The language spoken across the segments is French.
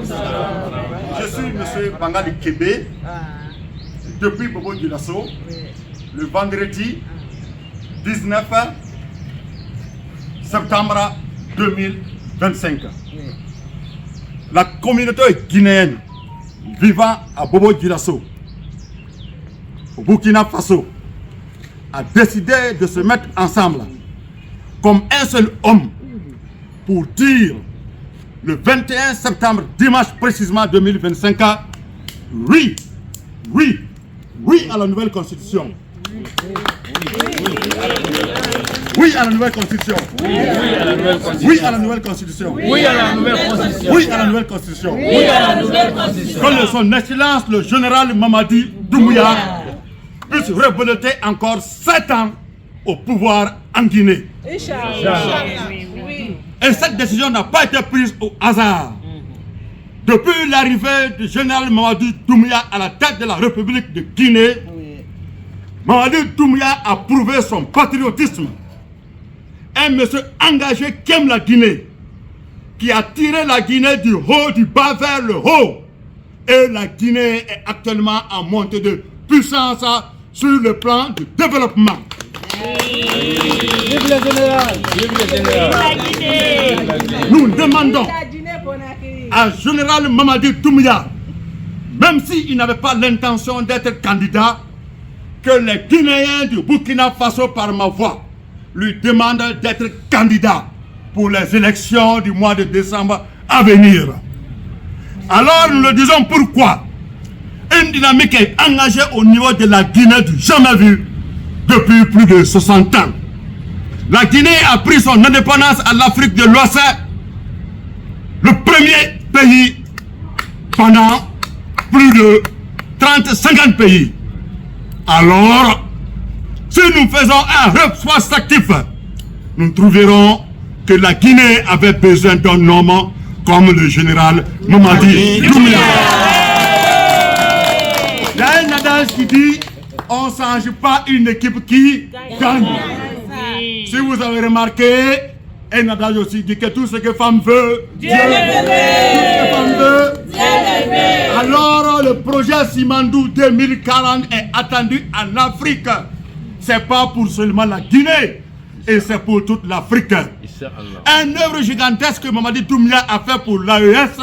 Je suis M. Bangali Kébé, depuis Bobo Dioulasso, le vendredi 19 septembre 2025. La communauté guinéenne vivant à Bobo Dioulasso, au Burkina Faso, a décidé de se mettre ensemble comme un seul homme pour dire le 21 septembre, dimanche précisément 2025, oui, oui, oui à la nouvelle constitution. Oui à la nouvelle constitution. Oui à la nouvelle constitution. Oui à la nouvelle constitution. Oui à la nouvelle constitution. Oui à la nouvelle constitution. Que son excellence le général Mamadi Doumbouya puisse rebeloter encore 7 ans au pouvoir en Guinée. Et cette décision n'a pas été prise au hasard. Depuis l'arrivée du général Mamadi Doumbouya à la tête de la République de Guinée, Mamadi Doumbouya a prouvé son patriotisme. Un monsieur engagé qui aime la Guinée, qui a tiré la Guinée du haut, du bas vers le haut. Et la Guinée est actuellement en montée de puissance sur le plan du développement. Vive le général! Vive le général! Nous demandons à général Mamadi Doumbouya, même s'il n'avait pas l'intention d'être candidat, que les Guinéens du Burkina Faso par ma voix lui demandent d'être candidat pour les élections du mois de décembre à venir. Alors nous le disons pourquoi. Une dynamique est engagée au niveau de la Guinée du jamais vu depuis plus de 60 ans. La Guinée a pris son indépendance à l'Afrique de l'Ouest, le premier pays pendant plus de 30-50 pays. Alors, si nous faisons un rétrospectif, nous trouverons que la Guinée avait besoin d'un homme comme le général Mamadi Doumbouya. Il y a un adage qui dit on ne change pas une équipe qui gagne. Si vous avez remarqué, un adage aussi dit que tout ce que femme veut, Dieu le fait. Tout ce que femme veut, Dieu le fait. Alors le projet Simandou 2040 est attendu en Afrique. C'est pas pour seulement la Guinée, et c'est pour toute l'Afrique. Une œuvre gigantesque que Mamadi Doumbouya a fait pour l'AES,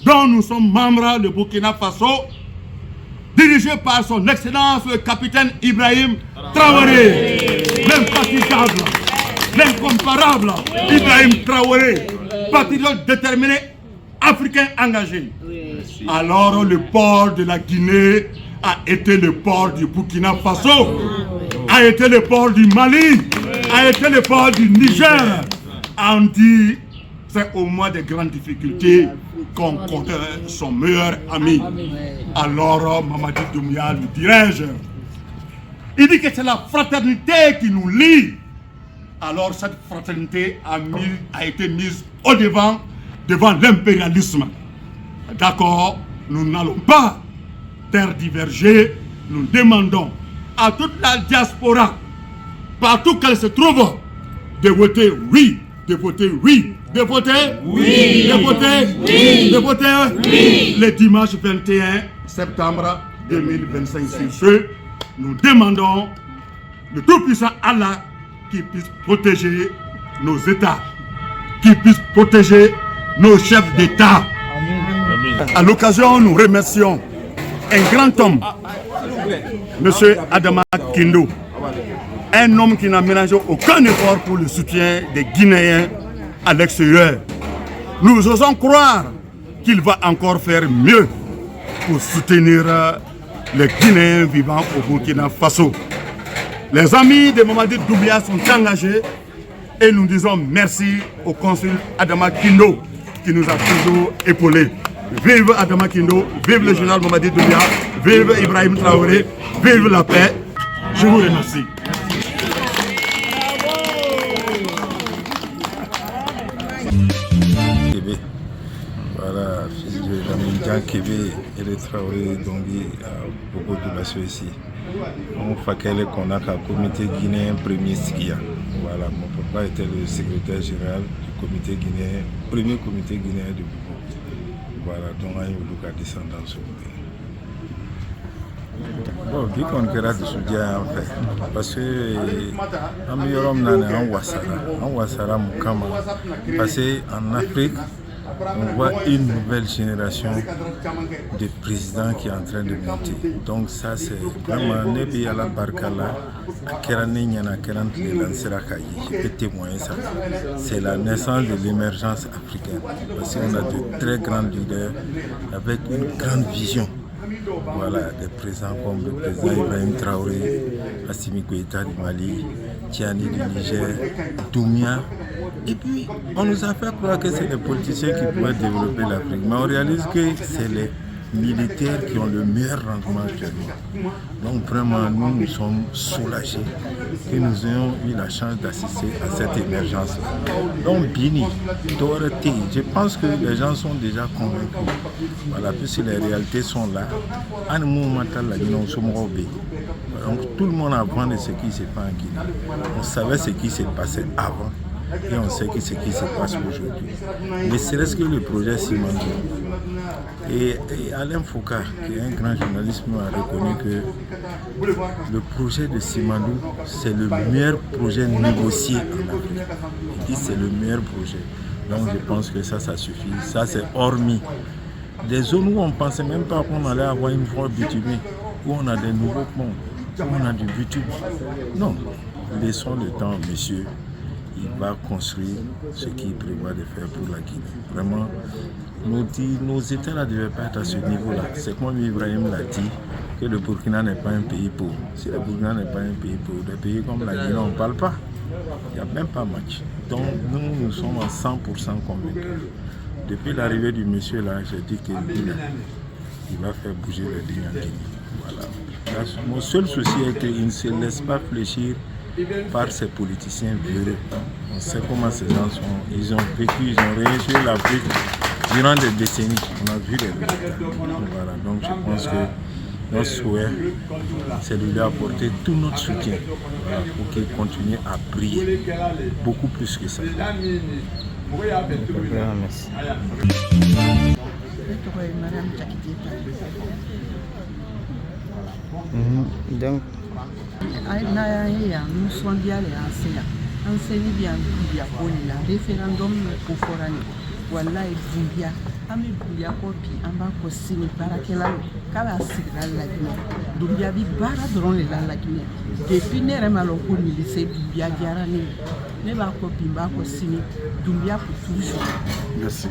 dont nous sommes membres de Burkina Faso, dirigé par son excellence le capitaine Ibrahim Traoré, l'infatigable, l'incomparable Ibrahim Traoré, patriote déterminé, africain engagé. Alors le port de la Guinée a été le port du Burkina Faso, a été le port du Mali, a été le port du Niger. On dit c'est au moins de grandes difficultés qu'on connaît son meilleur ami. Alors Mamadi Doumbouya lui dirais-je, il dit que c'est la fraternité qui nous lie. Alors cette fraternité a été mise au devant l'impérialisme. D'accord, nous n'allons pas tergiverger, nous demandons à toute la diaspora, partout qu'elle se trouve, de voter oui, de voter oui, de voter oui, de voter oui, de voter oui. Le dimanche 21 septembre 2025. Sur ce, nous demandons le tout-puissant Allah qui puisse protéger nos États, qui puisse protéger nos chefs d'État. À l'occasion, nous remercions un grand homme, M. Adama Kindo, un homme qui n'a ménagé aucun effort pour le soutien des Guinéens à l'extérieur. Nous osons croire qu'il va encore faire mieux pour soutenir les Guinéens vivant au Burkina Faso. Les amis de Mamadi Doumbouya sont engagés et nous disons merci au consul Adama Kindo qui nous a toujours épaulés. Vive Adama Kindo, vive le général Mamadi Doumbouya, vive Ibrahim Traoré, vive la paix. Je vous remercie. Voilà, fils de Lamine Kébé et les Traoré Dombi à Bobo Dioulasso ici. On fait qu'on a un comité guinéen premier SIGIA. Voilà, mon papa était le secrétaire général du comité guinéen, premier comité guinéen de Bobo. Voilà, donc il y a eu le descendance. Bon, vu qu'on kɛra dusujɛ en fait, parce que an bɛ yɔrɔ min na an wasara mun kama parce que en Afrique on voit une nouvelle génération de présidents qui est en train de monter. Donc ça c'est vraiment ne bɛ ala barika la a kɛra ne ɲɛna a kɛra n tile la n sera k'a ye, je peux témoigner ça. C'est la naissance de l'émergence africaine parce qu'on a de très grands leaders avec une grande vision. Voilà, des présidents comme le président Ibrahim Traoré, Assimi Goïta du Mali, Tiani du Niger, Doumbia. Et puis, on nous a fait croire que c'est les politiciens qui pouvaient développer l'Afrique. Mais on réalise que c'est les militaires qui ont le meilleur rendement actuellement. Donc vraiment, nous sommes soulagés que nous ayons eu la chance d'assister à cette émergence. Donc Bini, Dorothy, je pense que les gens sont déjà convaincus. Voilà, puisque les réalités sont là. Donc tout le monde apprend de ce qui se passe en Guinée. On savait ce qui s'est passé avant. Et on sait ce qui se passe aujourd'hui. Mais serait-ce que le projet Simandou et Alain Foucault, qui est un grand journaliste, a reconnu que le projet de Simandou, c'est le meilleur projet négocié en Afrique. Il dit que c'est le meilleur projet. Donc je pense que ça suffit. Ça c'est hormis des zones où on ne pensait même pas qu'on allait avoir une voie bitumée, où on a des nouveaux ponts, où on a du bitume. Non, laissons le temps, monsieur. Il va construire ce qu'il prévoit de faire pour la Guinée. Vraiment, nos États ne devaient pas être à ce niveau-là. C'est comme Ibrahim l'a dit, que le Burkina n'est pas un pays pauvre. Si le Burkina n'est pas un pays pauvre, des pays comme la Guinée, on ne parle pas. Il n'y a même pas match. Donc nous sommes à 100% convaincus. Depuis l'arrivée du monsieur là, j'ai dit qu'il va faire bouger les lignes en Guinée. Voilà. Mon seul souci est qu'il ne se laisse pas fléchir par ces politiciens violents. On sait comment ces gens sont. Ils ont vécu, ils ont régné sur l'Afrique durant des décennies. On a vu les résultats. Voilà. Donc je pense que notre souhait, c'est de lui apporter tout notre soutien, voilà, pour qu'il continue à briller beaucoup plus que ça. Merci. Donc, n'a ya musondiale ansenya anseni bien ya la référendum ko forani wallahi buya ami buya ko bi amba ko sini barakela kala sigra la Guinée dumbia bi bara drone la Guinée depuis ne remalo ko ni lycée dumbia jarani ne ba ko bi ba ko sini dumbia pour toujours. Merci.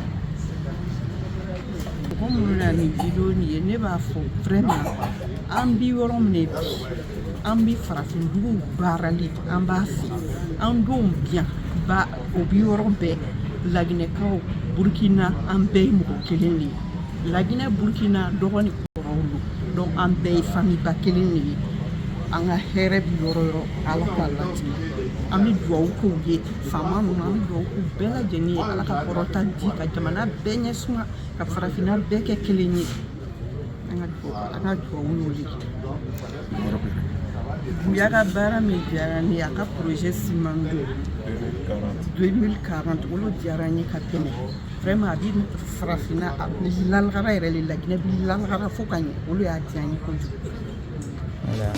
Comme on a dit, ne b'a fɔ vraiment an bi yɔrɔ min bi an bi farafindugu baarali an b'a fɛ an denw biyan ba o bi yɔrɔ bɛɛ laginɛkaw burkina an bɛɛ ye mɔgɔ kelen de ye laginɛ burkina dɔgɔ ni kɔrɔw don donc an bɛɛ ye famille kelen de ye an ka hɛrɛ bi yɔrɔ yɔrɔ ala k'a latigɛ an bɛ dugawu k'u ye faama ninnu an bɛ dugawu k'u bɛɛ lajɛlen ye ala ka kɔrɔta di ka jamana bɛɛ ɲɛsuma ka farafinna bɛɛ kɛ kelen ye an ka dugawu n'o ye Buya ka baara min diyara ne ye a ka projet Simandou 2040 olu diyara n ye ka tɛmɛ vraiment a bɛ farafinna a bɛ lalagara yɛrɛ de Laginɛ bɛ lalagara fo ka ɲɛ olu y'a diya n ye kojugu. voilà.